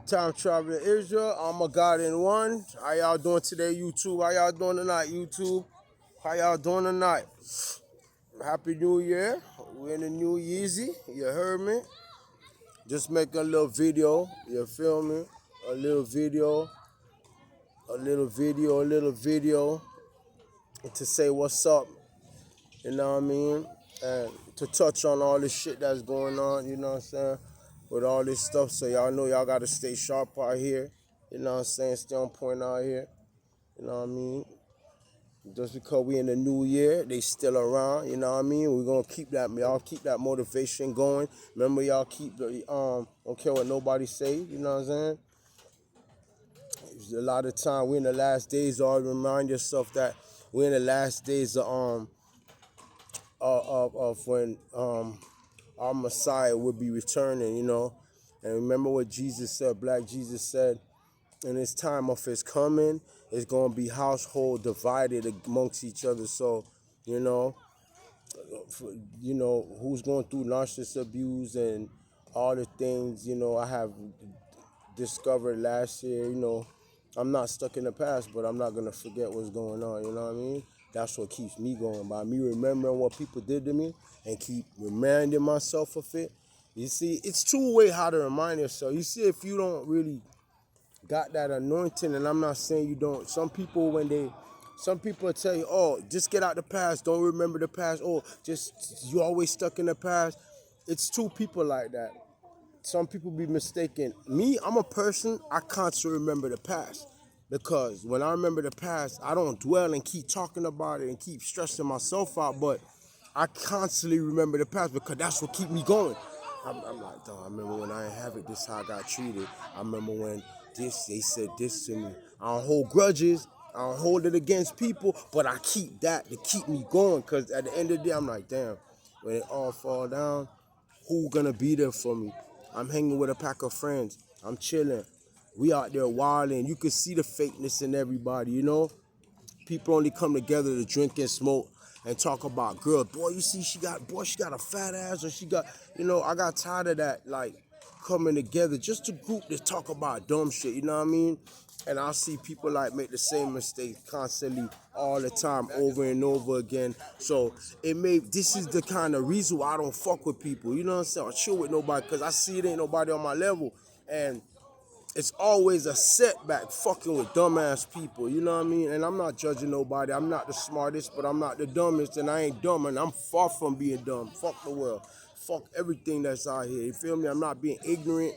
Time traveling Israel. I'm a God in one. How y'all doing today, YouTube? How y'all doing tonight, YouTube? How y'all doing tonight? Happy New Year. We're in the new Yeezy. You heard me? Just making a little video. You feel me? A little video. A little video to say what's up. You know what I mean? And to touch on all this shit that's going on, you know what I'm saying? With all this stuff. So y'all know y'all gotta stay sharp out here. You know what I'm saying? Stay on point out here. You know what I mean? Just because we in the new year, they still around, you know what I mean? We're gonna keep that, y'all keep that motivation going. Remember, y'all keep the, don't care what nobody say, you know what I'm saying? A lot of time, we're in the last days, always remind yourself that we're in the last days of when our Messiah will be returning, you know? And remember what Jesus said, Black Jesus said, in his time of his coming, it's going to be household divided amongst each other. So, you know, who's going through narcissist abuse and all the things, I have discovered last year, I'm not stuck in the past, but I'm not going to forget what's going on, you know what I mean? That's what keeps me going, by me remembering what people did to me and keep reminding myself of it. You see, it's two-way how to remind yourself. You see, if you don't really got that anointing, and I'm not saying you don't. Some people will tell you, oh, just get out the past, don't remember the past, oh, just you always stuck in the past. It's two people like that. Some people be mistaken. Me, I'm a person, I constantly remember the past. Because when I remember the past, I don't dwell and keep talking about it and keep stressing myself out, but I constantly remember the past because that's what keep me going. I'm like, dog, I remember when I didn't have it, this is how I got treated. I remember when they said this to me. I don't hold grudges. I don't hold it against people, but I keep that to keep me going, because at the end of the day, I'm like, damn, when it all fall down, who gonna be there for me? I'm hanging with a pack of friends. I'm chilling. We out there wilding. You can see the fakeness in everybody, you know? People only come together to drink and smoke and talk about girls. Boy, you see, she got a fat ass, or she got, I got tired of that, like, coming together just a group to talk about dumb shit, you know what I mean? And I see people like make the same mistake constantly all the time, over and over again. So this is the kind of reason why I don't fuck with people, you know what I'm saying? Or chill with nobody, because I see it ain't nobody on my level. And it's always a setback fucking with dumbass people, you know what I mean? And I'm not judging nobody. I'm not the smartest, but I'm not the dumbest, and I ain't dumb, and I'm far from being dumb. Fuck the world. Fuck everything that's out here. You feel me? I'm not being ignorant.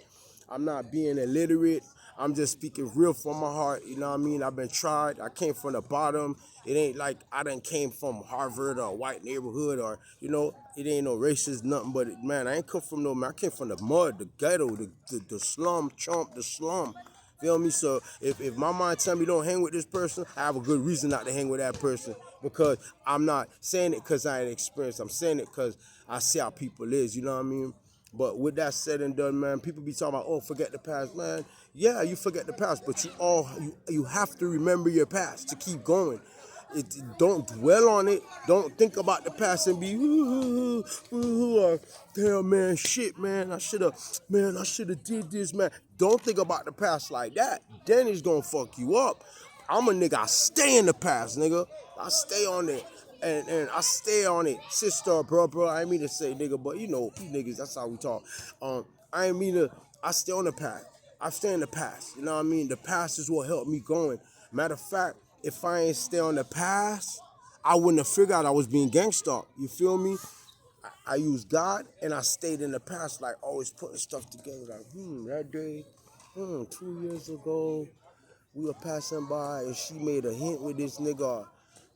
I'm not being illiterate. I'm just speaking real from my heart, you know what I mean? I've been tried. I came from the bottom. It ain't like I done came from Harvard or a white neighborhood, or, it ain't no racist, nothing, but man, I ain't come from no, man. I came from the mud, the ghetto, the slum, the slum. Feel me? So if my mind tell me don't hang with this person, I have a good reason not to hang with that person, because I'm not saying it because I ain't experienced. I'm saying it because I see how people is, you know what I mean? But with that said and done, man, people be talking about, oh, forget the past, man. Yeah, you forget the past, but you have to remember your past to keep going. Don't dwell on it. Don't think about the past and be, or, damn, man, shit, man, I should have did this, man. Don't think about the past like that. Then it's gonna fuck you up. I'm a nigga, I stay in the past, nigga. I stay on it. And I stay on it, sister, bro. I ain't mean to say nigga, but you niggas, that's how we talk. I ain't mean to, I stay on the past. I stay in the past, you know what I mean? The past is what helped me going. Matter of fact, if I ain't stay on the past, I wouldn't have figured out I was being gangsta. You feel me? I used God, and I stayed in the past, like always putting stuff together, like, that day, 2 years ago, we were passing by and she made a hint with this nigga.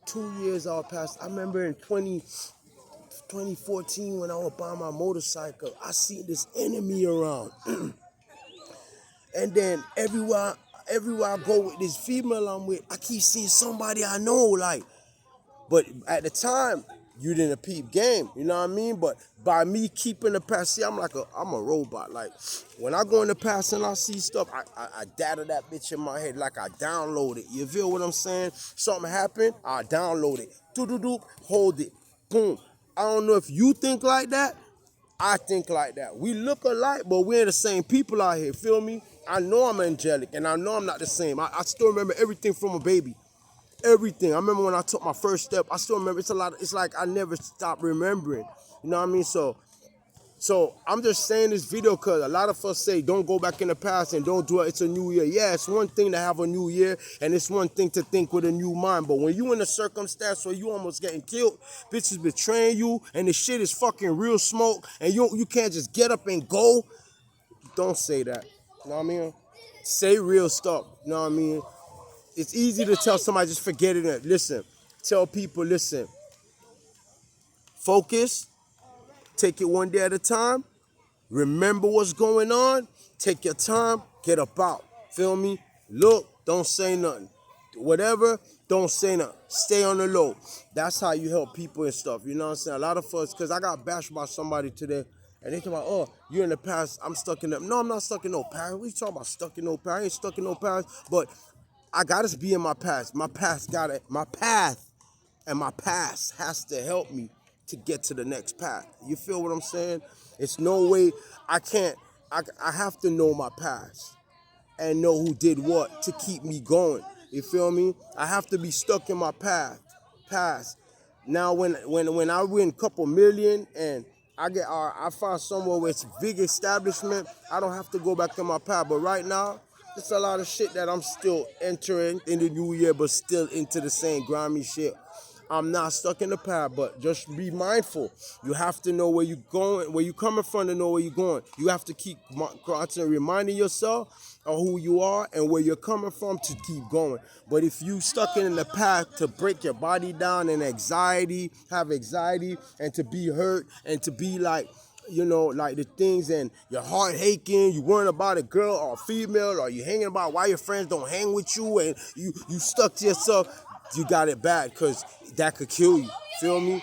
2 years all passed. I remember in 2014 when I was buying my motorcycle, I seen this enemy around. And then everywhere I go with this female I'm with, I keep seeing somebody I know, like, but at the time, you didn't peep game, you know what I mean? But by me keeping the past, see, I'm a robot. Like, when I go in the past and I see stuff, I data that bitch in my head, like I download it. You feel what I'm saying? Something happened, I download it. Do, hold it, boom. I don't know if you think like that. I think like that. We look alike, but we're the same people out here, feel me? I know I'm angelic, and I know I'm not the same. I still remember everything from a baby. Everything. I remember when I took my first step. I still remember. It's like I never stopped remembering. You know what I mean? So I'm just saying this video because a lot of us say don't go back in the past and don't do it. It's a new year. Yeah, it's one thing to have a new year, and it's one thing to think with a new mind. But when you in a circumstance where you almost getting killed, bitches betraying you, and the shit is fucking real smoke, and you can't just get up and go, don't say that. You know what I mean? Say real stuff. You know what I mean? It's easy to tell somebody just forget it. Listen, tell people, listen, focus, take it one day at a time, remember what's going on, take your time, get up out. Feel me? Look, don't say nothing. Whatever, don't say nothing. Stay on the low. That's how you help people and stuff. You know what I'm saying? A lot of us, because I got bashed by somebody today, and they talk about, oh, you're in the past, I'm stuck in the... No, I'm not stuck in no past. What you talking about stuck in no past? I ain't stuck in no past, but I gotta be in my past. My path and my past has to help me to get to the next path. You feel what I'm saying? It's no way I have to know my past and know who did what to keep me going. You feel me? I have to be stuck in my past. Now when I win a couple million and I find somewhere where it's big establishment, I don't have to go back to my past. But right now, it's a lot of shit that I'm still entering in the new year, but still into the same grimy shit. I'm not stuck in the past, but just be mindful. You have to know where you're going, where you're coming from to know where you're going. You have to keep constantly reminding yourself of who you are and where you're coming from to keep going. But if you stuck in the past to break your body down and have anxiety, and to be hurt and to be like, you know, like the things, and your heart aching, you worrying about a girl or a female, or you hanging about why your friends don't hang with you, and you stuck to yourself, you got it bad, because that could kill you. Feel me?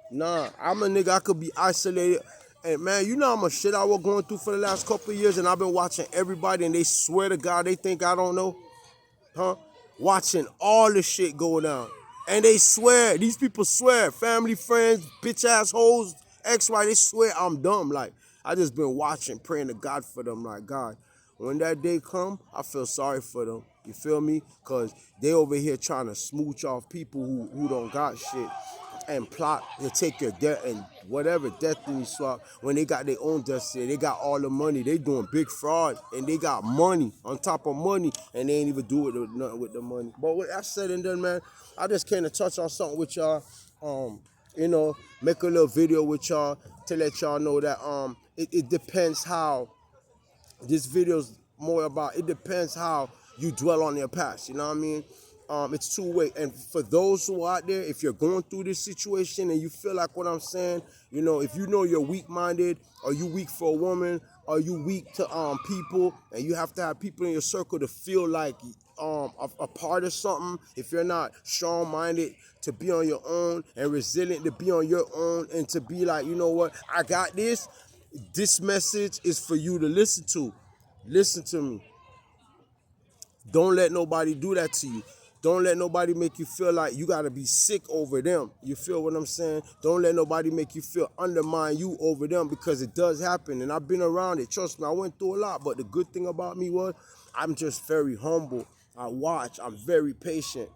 Nah, I'm a nigga, I could be isolated. And man, you know how much shit I was going through for the last couple of years, and I've been watching everybody, and they swear to God they think I don't know. Huh? Watching all the shit go down. And they swear, these people swear, family, friends, bitch assholes, ex-wife, they swear I'm dumb. Like, I just been watching, praying to God for them. Like, God, when that day come, I feel sorry for them. You feel me? Because they over here trying to smooch off people who don't got shit and plot to take your debt and whatever destiny swap when they got their own destiny. They got all the money. They doing big fraud, and they got money on top of money, and they ain't even do it with nothing with the money. But with that said and done, man, I just came to touch on something with y'all. You know, make a little video with y'all to let y'all know that it depends how this video's more about. It depends how you dwell on your past. You know what I mean? It's two-way. And for those who are out there, if you're going through this situation and you feel like what I'm saying, you know, if you know you're weak-minded, or you weak for a woman, or you weak to people, and you have to have people in your circle to feel like a part of something. If you're not strong-minded to be on your own and resilient to be on your own and to be like, you know what, I got this. This message is for you to listen to. Listen to me. Don't let nobody do that to you. Don't let nobody make you feel like you got to be sick over them. You feel what I'm saying? Don't let nobody make you feel undermine you over them, because it does happen. And I've been around it. Trust me, I went through a lot. But the good thing about me was I'm just very humble. I watch. I'm very patient.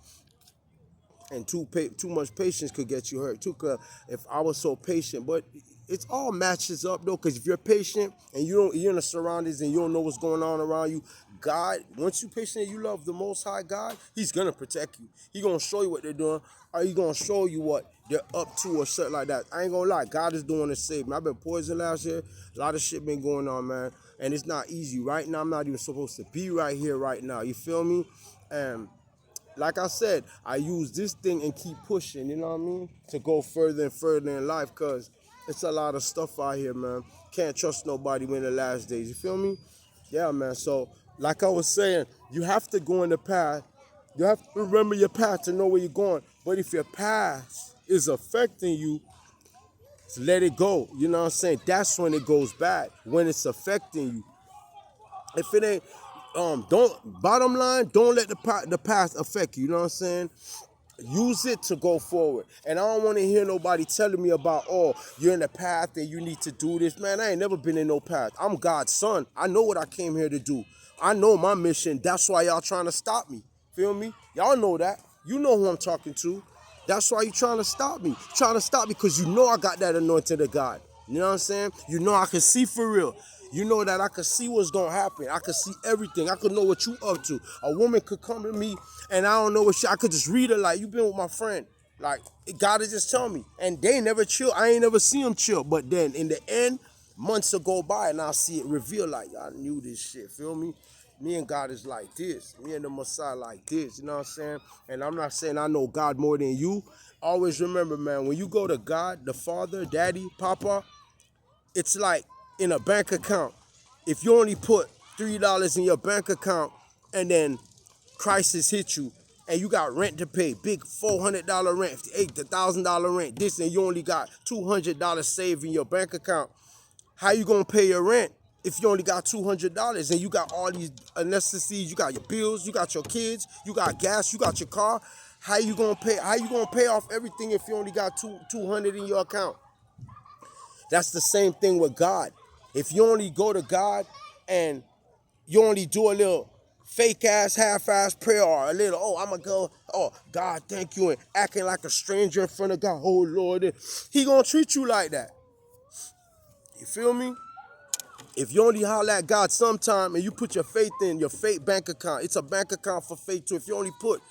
And too much patience could get you hurt too. Cause if I was so patient, but it's all matches up though. Cause if you're patient and you're in the surroundings and you don't know what's going on around you, God, once you're patient and you love the Most High God, He's gonna protect you. He gonna show you what they're doing, or He gonna show you what they're up to or shit like that. I ain't gonna lie, God is doing the same. I've been poisoned last year. A lot of shit been going on, man, and it's not easy. Right now, I'm not even supposed to be right here right now. You feel me? And like I said, I use this thing and keep pushing, you know what I mean? To go further and further in life, because it's a lot of stuff out here, man. Can't trust nobody when the last days, you feel me? Yeah, man. So, like I was saying, you have to go in the path. You have to remember your path to know where you're going. But if your past is affecting you, let it go. You know what I'm saying? That's when it goes bad, when it's affecting you. If it ain't, bottom line, don't let the past affect you. You know what I'm saying? use it to go forward. And I don't want to hear nobody telling me about, oh, you're in the path and you need to do this. Man, I ain't never been in no path. I'm God's son. I know what I came here to do. I know my mission. That's why y'all trying to stop me. Feel me? Y'all know that. You know who I'm talking to. That's why you trying to stop me. You're trying to stop me because you know I got that anointing of God. You know what I'm saying? You know I can see for real. You know that I could see what's going to happen. I could see everything. I could know what you up to. A woman could come to me and I don't know what I could just read her like, you been with my friend. Like, God is just telling me. And they never chill. I ain't never see them chill. But then in the end, months will go by and I'll see it reveal like, I knew this shit. Feel me? Me and God is like this. Me and the Messiah like this. You know what I'm saying? And I'm not saying I know God more than you. Always remember, man, when you go to God, the Father, Daddy, Papa, it's like in a bank account. If you only put $3 in your bank account and then crisis hit you and you got rent to pay, big $400 rent, $1,000 rent, this, and you only got $200 saved in your bank account, how you gonna pay your rent if you only got $200 and you got all these necessities, you got your bills, you got your kids, you got gas, you got your car? How you gonna pay off everything if you only got $200 in your account? That's the same thing with God. If you only go to God and you only do a little fake ass, half ass prayer or a little, oh, I'm gonna go, oh, God, thank you, and acting like a stranger in front of God, oh Lord, he gonna treat you like that. You feel me? If you only holler at God sometime and you put your faith in your faith bank account, it's a bank account for faith too. If you only put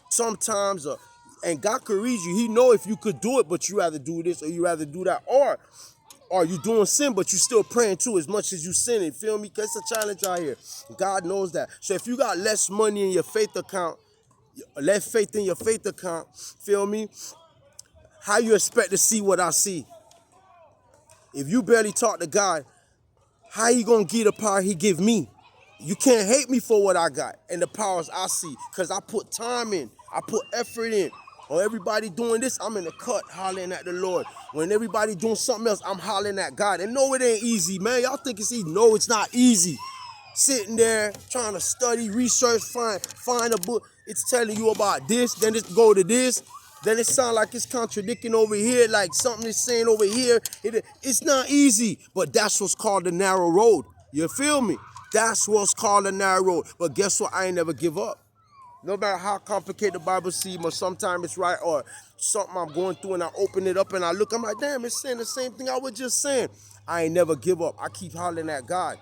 sometimes, and God could read you, he know if you could do it, but you rather do this or you rather do that, or you doing sin, but you still praying too as much as you sinning, feel me? Because it's a challenge out here. God knows that. So if you got less money in your faith account, less faith in your faith account, feel me? How you expect to see what I see? If you barely talk to God, how you gonna get the power he give me? You can't hate me for what I got and the powers I see, because I put time in, I put effort in. Or everybody doing this, I'm in the cut hollering at the Lord. When everybody doing something else, I'm hollering at God. And no, it ain't easy, man. Y'all think it's easy. No, it's not easy. Sitting there trying to study, research, find a book. It's telling you about this, then it go to this. Then it sounds like it's contradicting over here, like something is saying over here. It's not easy, but that's what's called the narrow road. You feel me? That's what's called the narrow road. But guess what? I ain't never give up. No matter how complicated the Bible seems, or sometimes it's right, or something I'm going through and I open it up and I look, I'm like, damn, it's saying the same thing I was just saying. I ain't never give up. I keep hollering at God.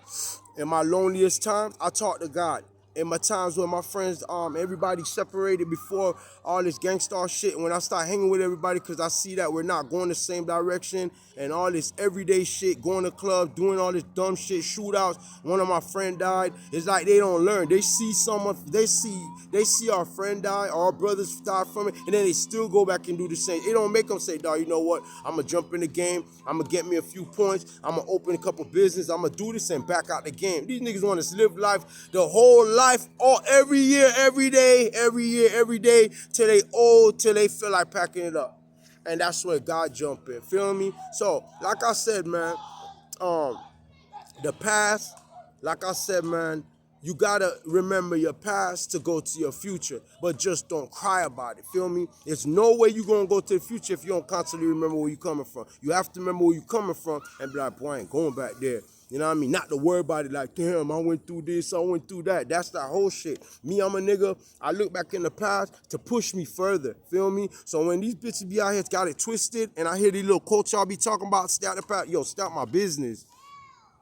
In my loneliest times, I talk to God. In my times when my friends, everybody separated before all this gangsta shit, when I start hanging with everybody because I see that we're not going the same direction and all this everyday shit, going to clubs, doing all this dumb shit, shootouts. One of my friend died. It's like they don't learn. They see someone, they see our friend die, our brothers die from it, and then they still go back and do the same. It don't make them say, dawg, you know what? I'm going to jump in the game. I'm going to get me a few points. I'm going to open a couple business. I'm going to do this and back out the game. These niggas want to live life, the whole life, all every year, every day, till they old, till they feel like packing it up. And that's where God jump in. Feel me? So, like I said, man, the past, like I said, man, you gotta remember your past to go to your future, but just don't cry about it. Feel me? There's no way you're gonna go to the future if you don't constantly remember where you're coming from. You have to remember where you're coming from and be like, boy, I ain't going back there. You know what I mean? Not to worry about it like, damn, I went through this, I went through that. That's that whole shit. Me, I'm a nigga. I look back in the past to push me further. Feel me? So when these bitches be out here, got it twisted, and I hear these little quotes y'all be talking about, stay out the past. Yo, stop my business.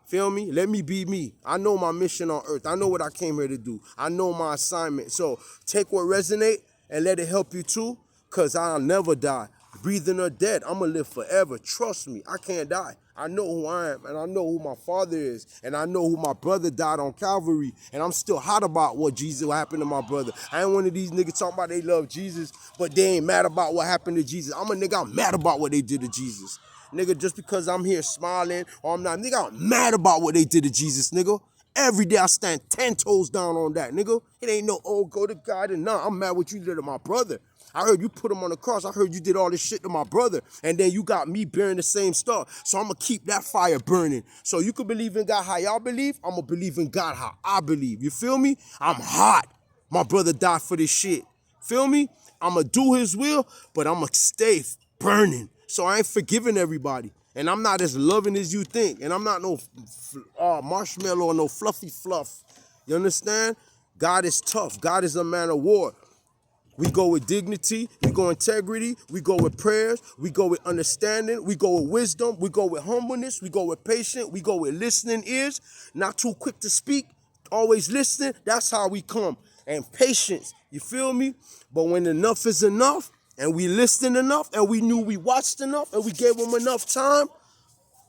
Feel me? Let me be me. I know my mission on earth. I know what I came here to do. I know my assignment. So take what resonate and let it help you too, because I'll never die. Breathing or dead, I'm going to live forever. Trust me, I can't die. I know who I am, and I know who my father is, and I know who my brother died on Calvary, and I'm still hot about what happened to my brother. I ain't one of these niggas talking about they love Jesus, but they ain't mad about what happened to Jesus. I'm a nigga, I'm mad about what they did to Jesus. Nigga, just because I'm here smiling or I'm not, nigga, I'm mad about what they did to Jesus, nigga. Every day I stand 10 toes down on that, nigga. It ain't no, oh, go to God and nah, I'm mad what you did to my brother. I heard you put him on the cross. I heard you did all this shit to my brother. And then you got me bearing the same stuff. So I'm going to keep that fire burning. So you can believe in God how y'all believe. I'm going to believe in God how I believe. You feel me? I'm hot. My brother died for this shit. Feel me? I'm going to do his will, but I'm going to stay burning. So I ain't forgiving everybody. And I'm not as loving as you think. And I'm not no marshmallow or no fluffy fluff. You understand? God is tough. God is a man of war. We go with dignity, we go integrity, we go with prayers, we go with understanding, we go with wisdom, we go with humbleness, we go with patience, we go with listening ears, not too quick to speak, always listening. That's how we come. And patience, you feel me? But when enough is enough, and we listened enough, and we knew we watched enough, and we gave them enough time,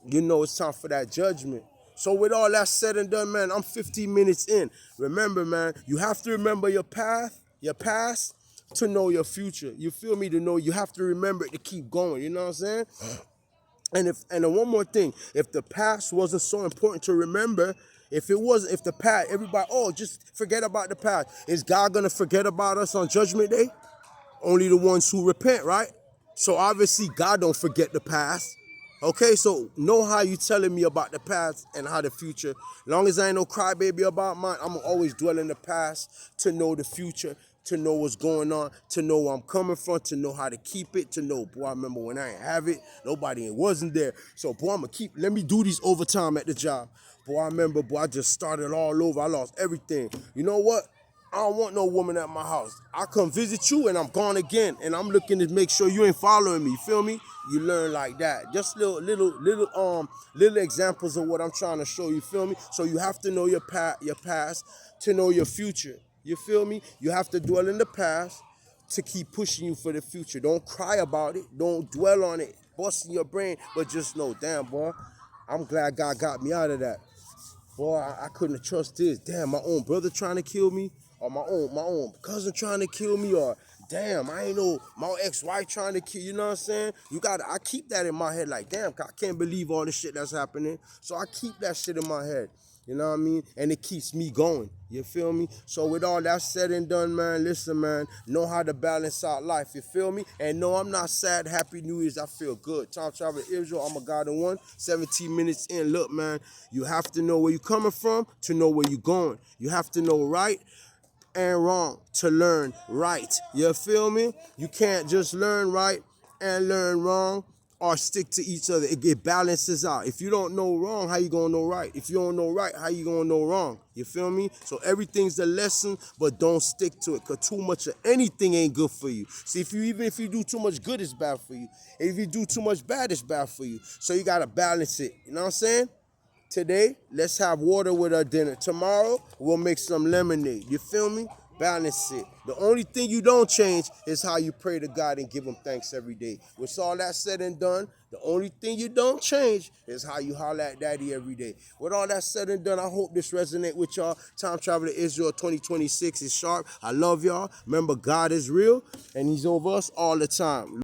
you know it's time for that judgment. So with all that said and done, man, I'm 15 minutes in. Remember, man, you have to remember your path, your past, to know your future. You feel me? To know you have to remember it to keep going. You know what I'm saying? And then one more thing, if the past wasn't so important to remember, if the past, everybody, oh, just forget about the past. Is God gonna forget about us on Judgment Day? Only the ones who repent, right? So obviously God don't forget the past. Okay, so know how you telling me about the past and how the future. Long as I ain't no crybaby about mine, I'm always dwell in the past to know the future, to know what's going on, to know where I'm coming from, to know how to keep it, to know, boy, I remember when I ain't have it, nobody wasn't there. So, boy, I'm going to let me do these overtime at the job. Boy, I remember, boy, I just started all over. I lost everything. You know what? I don't want no woman at my house. I come visit you and I'm gone again. And I'm looking to make sure you ain't following me. Feel me? You learn like that. Just little examples of what I'm trying to show you. Feel me? So you have to know your past to know your future. You feel me? You have to dwell in the past to keep pushing you for the future. Don't cry about it. Don't dwell on it. Busting your brain. But just know, damn, boy, I'm glad God got me out of that. Boy, I couldn't trust this. Damn, my own brother trying to kill me, or my own cousin trying to kill me, or damn, I ain't know my ex-wife trying to kill. You know what I'm saying? I keep that in my head. Like, damn, I can't believe all the shit that's happening. So I keep that shit in my head. You know what I mean? And it keeps me going. You feel me? So with all that said and done, man, listen, man, know how to balance out life. You feel me? And no, I'm not sad. Happy New Year's. I feel good. Time travel Israel. I'm a God in one. 17 minutes in. Look, man, you have to know where you're coming from to know where you're going. You have to know right and wrong to learn right. You feel me? You can't just learn right and learn wrong or stick to each other. It balances out. If you don't know wrong, how you gonna know right? If you don't know right, how you gonna know wrong? You feel me? So everything's a lesson, but don't stick to it, because too much of anything ain't good for you. See, even if you do too much good, it's bad for you. If you do too much bad, it's bad for you. So you gotta balance it. You know what I'm saying? Today, let's have water with our dinner. Tomorrow, we'll make some lemonade. You feel me? Balance it. The only thing you don't change is how you pray to God and give him thanks every day. With all that said and done, the only thing you don't change is how you holler at daddy every day. With all that said and done, I hope this resonates with y'all. Time Traveler Israel 2026 is sharp. I love y'all. Remember, God is real, and he's over us all the time.